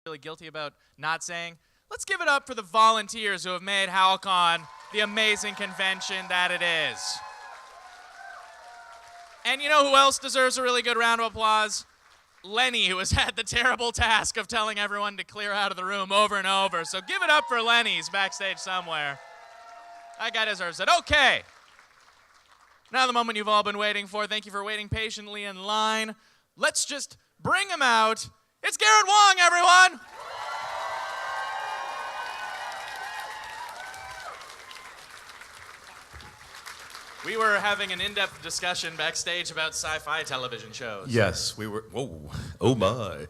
really guilty about not saying. Let's give it up for the volunteers who have made Hal-Con the amazing convention that it is. And you know who else deserves a really good round of applause? Lenny, who has had the terrible task of telling everyone to clear out of the room over and over. So give it up for Lenny. He's backstage somewhere. That guy deserves it. Okay. Now the moment you've all been waiting for. Thank you for waiting patiently in line. Let's just bring him out. It's Garrett Wang, everyone! We were having an in-depth discussion backstage about sci-fi television shows. Yes, we were. Whoa, oh my.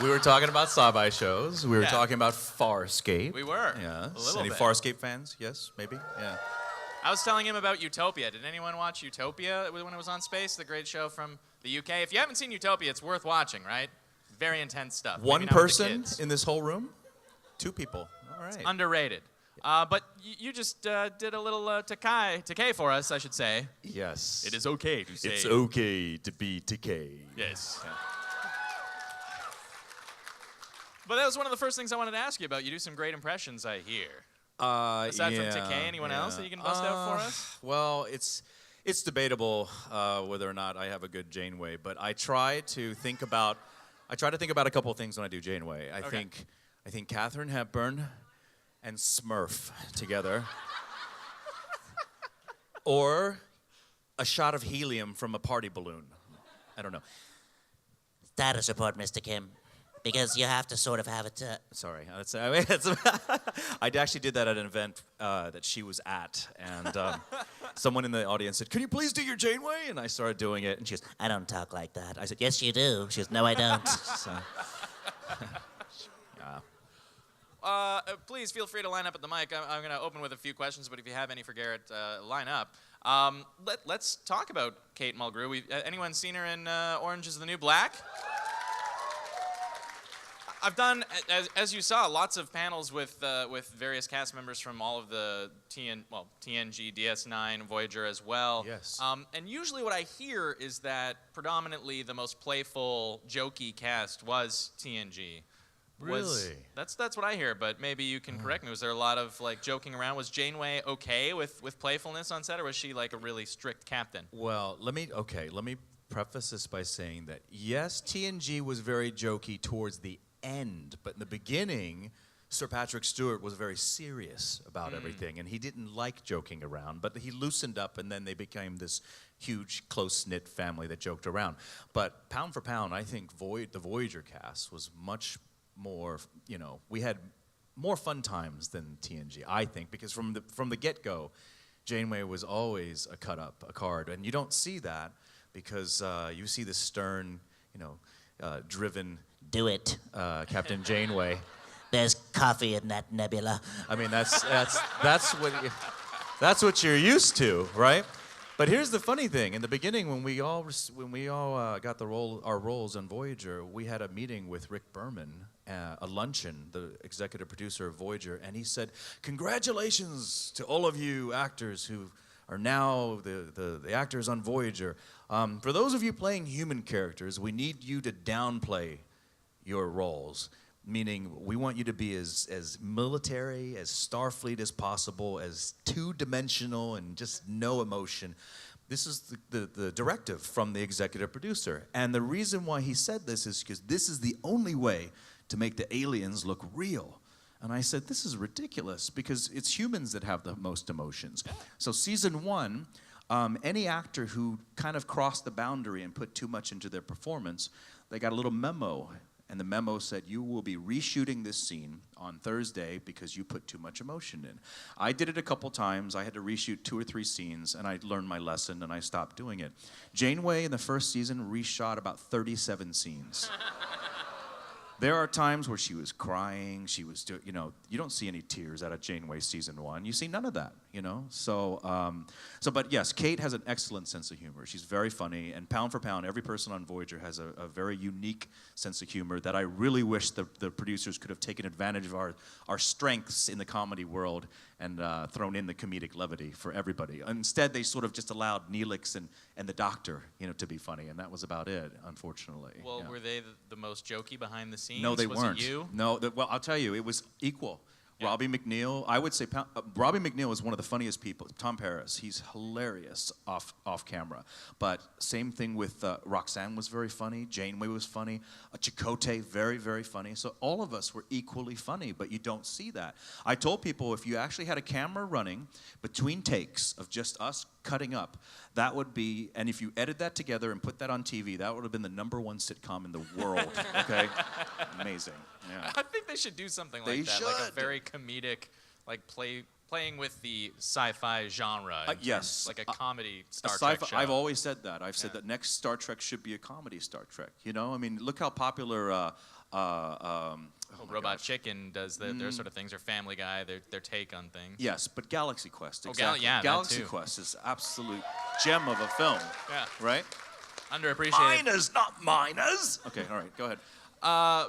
We were talking about sci-fi shows. We were talking about Farscape. We were. Yes. A little Any bit. Farscape fans? Yes, maybe. Yeah. I was telling him about Utopia. Did anyone watch Utopia when it was on Space? The great show from the UK. If you haven't seen Utopia, it's worth watching, right? Very intense stuff. One Maybe not with the person kids. in this whole room? Two people. All right. It's underrated. But you just did a little Takei for us, I should say. Yes. It is okay to say. It's okay to be Takei. Yes. But that was one of the first things I wanted to ask you about. You do some great impressions, I hear. Aside from Takei, anyone else that you can bust out for us? Well, it's debatable whether or not I have a good Janeway, but I try to think about a couple of things when I do Janeway. I think Katharine Hepburn and Smurf together. Or a shot of helium from a party balloon. I don't know. Status report, Mr. Kim. Because you have to sort of have it. Sorry, I actually did that at an event that she was at, and someone in the audience said, "Can you please do your Janeway?" And I started doing it, and she goes, I don't talk like that. I said, yes, you do. She goes, no, I don't. so, Please feel free to line up at the mic. I'm going to open with a few questions, but if you have any for Garrett, line up. Let's talk about Kate Mulgrew. Anyone seen her in Orange is the New Black? I've done, as you saw, lots of panels with various cast members from all of the TNG, DS9, Voyager as well. Yes. And usually what I hear is that predominantly the most playful, jokey cast was TNG. Really? That's what I hear, but maybe you can correct me. Was there a lot of like joking around? Was Janeway okay with playfulness on set, or was she like a really strict captain? Well, let me preface this by saying that yes, TNG was very jokey towards the end, but in the beginning, Sir Patrick Stewart was very serious about everything, and he didn't like joking around, but he loosened up, and then they became this huge, close-knit family that joked around. But pound for pound, I think the Voyager cast was much more, we had more fun times than TNG, I think, because from the get-go, Janeway was always a cut-up, a card, and you don't see that because you see the stern, driven Do it. Captain Janeway. There's coffee in that nebula. I mean, that's what you're used to, right? But here's the funny thing: in the beginning, when we all got our roles on Voyager, we had a meeting with Rick Berman, a luncheon, the executive producer of Voyager, and he said, "Congratulations to all of you actors who are now the actors on Voyager. For those of you playing human characters, we need you to downplay your roles, meaning we want you to be as military, as Starfleet as possible, as two-dimensional and just no emotion." This is the directive from the executive producer. And the reason why he said this is because this is the only way to make the aliens look real. And I said, this is ridiculous because it's humans that have the most emotions. So season 1, any actor who kind of crossed the boundary and put too much into their performance, they got a little memo. And the memo said, you will be reshooting this scene on Thursday because you put too much emotion in. I did it a couple times. I had to reshoot 2 or 3 scenes, and I learned my lesson, and I stopped doing it. Janeway, in the first season, reshot about 37 scenes. There are times where she was crying. She was, you don't see any tears out of Janeway season 1. You see none of that. you know? But yes, Kate has an excellent sense of humor. She's very funny, and pound for pound, every person on Voyager has a very unique sense of humor that I really wish the producers could have taken advantage of our strengths in the comedy world and thrown in the comedic levity for everybody. Instead, they sort of just allowed Neelix and the Doctor, you know, to be funny, and that was about it, unfortunately. Well, yeah. were they the most jokey behind the scenes? No, they was weren't. It you? No, well, I'll tell you, it was equal. Yeah. Robbie McNeil, I would say Robbie McNeil is one of the funniest people. Tom Paris, he's hilarious off camera. But same thing with Roxanne was very funny. Janeway was funny. Chakotay, very, very funny. So all of us were equally funny, but you don't see that. I told people if you actually had a camera running between takes of just us cutting up, that would be, and if you edit that together and put that on TV, that would have been the #1 sitcom in the world, okay? Amazing, yeah. I think they should do something like They that, like a should. very comedic, like playing with the sci-fi genre. in Yes. terms- like a comedy Star A Trek sci-fi- show. I've always said that. I've said Yeah. that next Star Trek should be a comedy Star Trek, you know? I mean, look how popular, Robot Chicken does their sort of things, or Family Guy, their take on things. Yes, but Galaxy Quest, Oh, exactly. yeah, that Galaxy too. Quest is absolute gem of a film, Yeah. right? Underappreciated. Miners, not miners. Okay, all right, go ahead.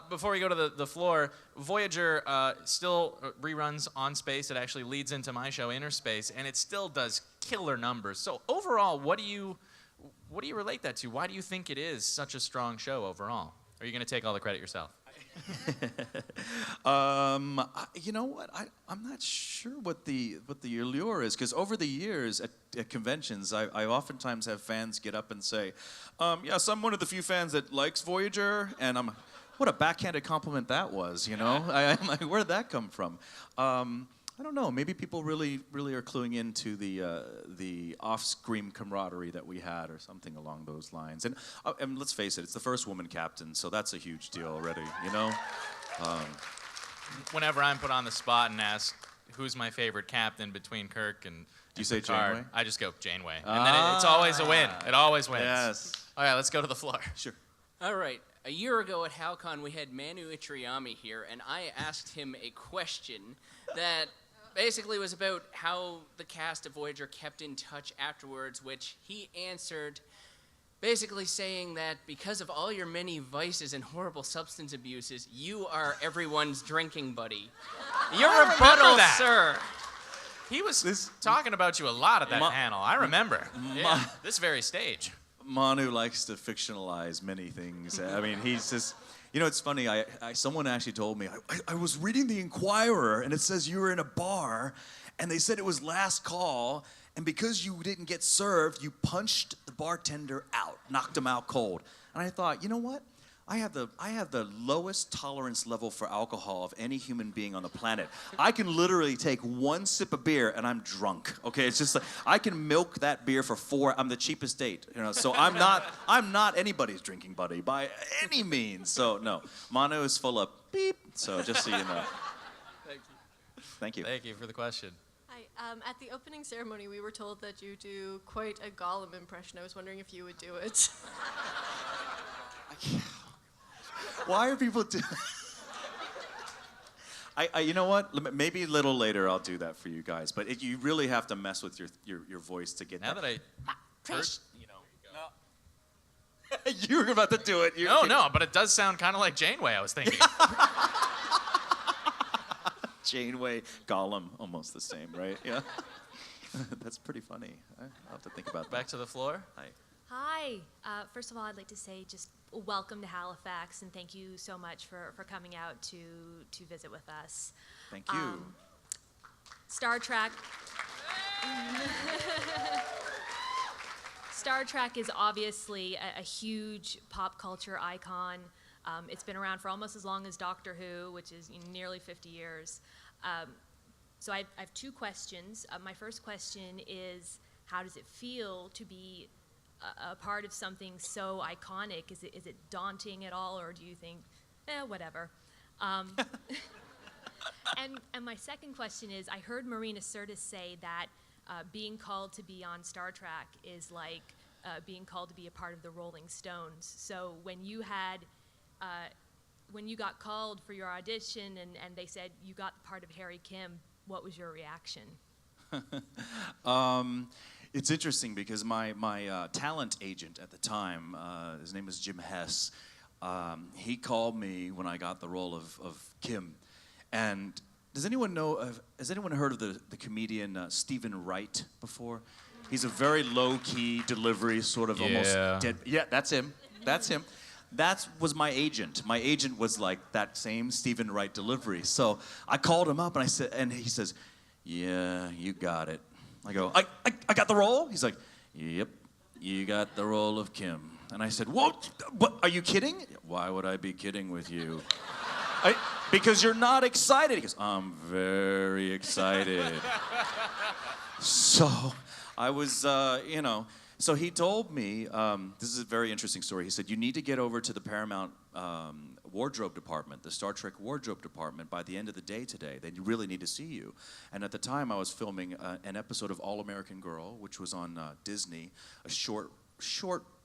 Before we go to the floor, Voyager still reruns on Space. It actually leads into my show, Inner Space, and it still does killer numbers. So overall, what do you relate that to? Why do you think it is such a strong show overall? Or are you going to take all the credit yourself? You know what? I'm not sure what the allure is, because over the years at conventions, I oftentimes have fans get up and say, yes, I'm one of the few fans that likes Voyager, and what a backhanded compliment that was, you know? I'm like, where did that come from? I don't know. Maybe people really are cluing into the off-screen camaraderie that we had, or something along those lines. And let's face it, it's the first woman captain, so that's a huge deal already, you know? Whenever I'm put on the spot and asked who's my favorite captain between Kirk and Do you say Picard, Janeway? I just go Janeway. And then it's always a win. It always wins. Yes. All right, let's go to the floor. Sure. All right. A year ago at Hal-Con, we had Manu Ichiriyami here, and I asked him a question that basically was about how the cast of Voyager kept in touch afterwards, which he answered basically saying that because of all your many vices and horrible substance abuses, you are everyone's drinking buddy. Your rebuttal, that. sir. He was talking about you a lot at that panel. I remember. This very stage. Manu likes to fictionalize many things. I mean, he's just, you know, it's funny. Someone actually told me, I was reading the Inquirer, and it says you were in a bar, and they said it was last call, and because you didn't get served, you punched the bartender out, knocked him out cold. And I thought, you know what? I have the lowest tolerance level for alcohol of any human being on the planet. I can literally take one sip of beer and I'm drunk. Okay, it's just like I can milk that beer for 4. I'm the cheapest date, you know. So I'm not anybody's drinking buddy by any means. So no, Manu is full of beep. So just so you know. Thank you. Thank you. Thank you for the question. Hi. At the opening ceremony, we were told that you do quite a Gollum impression. I was wondering if you would do it. Why are people doing? You know what? Maybe a little later I'll do that for you guys. But you really have to mess with your voice to get Now that. that I heard, You were about to do it. no, but it does sound kind of like Janeway, I was thinking. Janeway, Gollum, almost the same, right? Yeah. That's pretty funny. I'll have to think about that. Back to the floor. Hi. Hi. First of all, I'd like to say just welcome to Halifax, and thank you so much for coming out to visit with us. Thank you. Star Trek. Star Trek is obviously a huge pop culture icon. It's been around for almost as long as Doctor Who, which is nearly 50 years. So I have 2 questions. My first question is, how does it feel to be a part of something so iconic? Is it daunting at all, or do you think, whatever? And my second question is, I heard Marina Sirtis say that being called to be on Star Trek is like being called to be a part of the Rolling Stones. So when you got called for your audition and they said you got the part of Harry Kim, what was your reaction? It's interesting because my talent agent at the time, his name is Jim Hess, he called me when I got the role of Kim. And has anyone heard of the comedian Stephen Wright before? He's a very low-key delivery, sort of almost dead. Yeah, that's him. That's him. That was my agent. My agent was like that same Stephen Wright delivery. So I called him up and he says, "Yeah, you got it." I go, I got the role? He's like, "Yep, you got the role of Kim." And I said, "What? Are you kidding?" "Why would I be kidding with you?" Because you're not excited. He goes, "I'm very excited." So I was, so he told me, this is a very interesting story. He said, "You need to get over to the Paramount wardrobe department, the Star Trek wardrobe department, by the end of the day today. They really need to see you." And at the time, I was filming an episode of All American Girl, which was on Disney, a short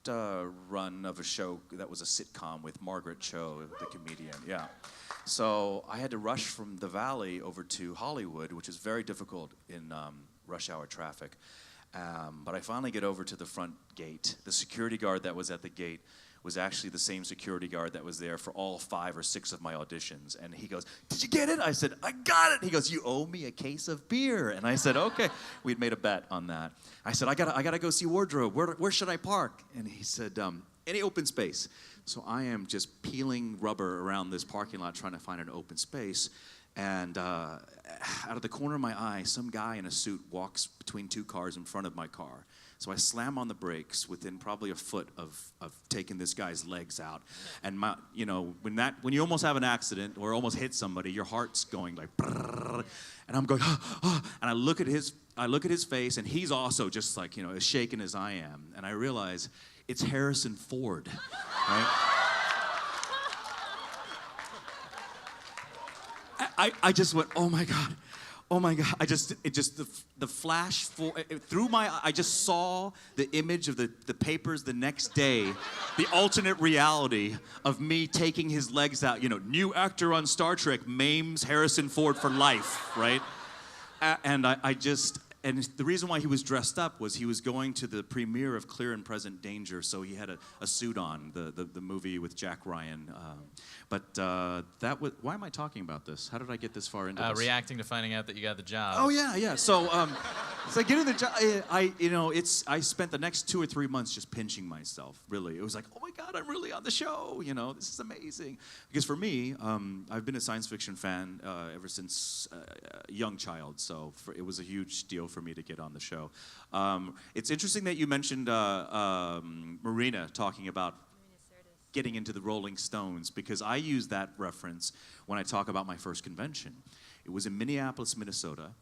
run of a show that was a sitcom with Margaret Cho, the comedian. Yeah. So I had to rush from the Valley over to Hollywood, which is very difficult in rush hour traffic. But I finally get over to the front gate. The security guard that was at the gate was actually the same security guard that was there for all 5 or 6 of my auditions. And he goes, "Did you get it?" I said, "I got it." He goes, "You owe me a case of beer." And I said, "Okay." We'd made a bet on that. I said, I gotta go see wardrobe. Where should I park?" And he said, "Any open space." So I am just peeling rubber around this parking lot trying to find an open space. And out of the corner of my eye, some guy in a suit walks between 2 cars in front of my car. So I slam on the brakes within probably a foot of taking this guy's legs out. And when you almost have an accident or almost hit somebody, your heart's going like, brrr, and I'm going, oh, and I look at his face, and he's also just like, as shaken as I am. And I realize it's Harrison Ford, right? I just went, oh my God. The flash through my eye, I just saw the image of the papers the next day, the alternate reality of me taking his legs out. New actor on Star Trek maims Harrison Ford for life, right? And the reason why he was dressed up was he was going to the premiere of Clear and Present Danger, so he had a suit on, the movie with Jack Ryan. Why am I talking about this? How did I get this far into this? Reacting to finding out that you got the job. Oh, yeah. So getting the job, I spent the next 2 or 3 months just pinching myself, really. It was like, oh my God, I'm really on the show, this is amazing. Because for me, I've been a science fiction fan ever since a young child, so it was a huge deal for me to get on the show. It's interesting that you mentioned Marina talking about getting into the Rolling Stones, because I use that reference when I talk about my first convention. It was in Minneapolis, Minnesota.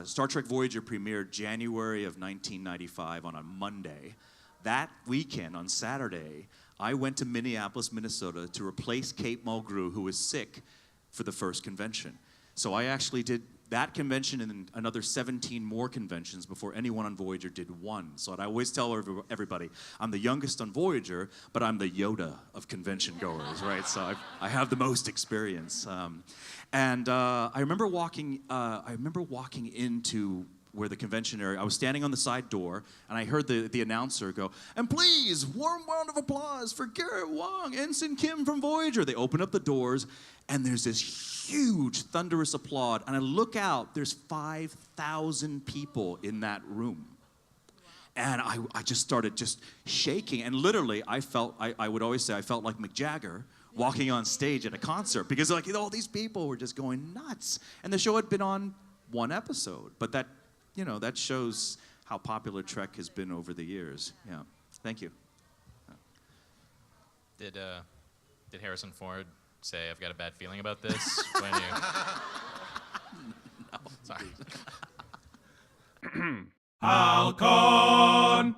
Star Trek Voyager premiered January of 1995 on a Monday. That weekend, on Saturday, I went to Minneapolis, Minnesota to replace Kate Mulgrew, who was sick, for the first convention. So I actually did that convention and another 17 more conventions before anyone on Voyager did one. So I always tell everybody, I'm the youngest on Voyager, but I'm the Yoda of convention goers, right? So I have the most experience. I remember walking into where the convention area, I was standing on the side door, and I heard the announcer go, "And please, warm round of applause for Garrett, Wang, Ensign Kim from Voyager." They open up the doors, and there's this huge, thunderous applaud. And I look out, there's 5,000 people in that room. And I just started just shaking. And literally, I would always say I felt like Mick Jagger walking on stage at a concert, because all these people were just going nuts. And the show had been on 1 episode, but that shows how popular Trek has been over the years. Yeah, thank you. Did Harrison Ford say, "I've got a bad feeling about this"? When you... No. Sorry. Hal-Con.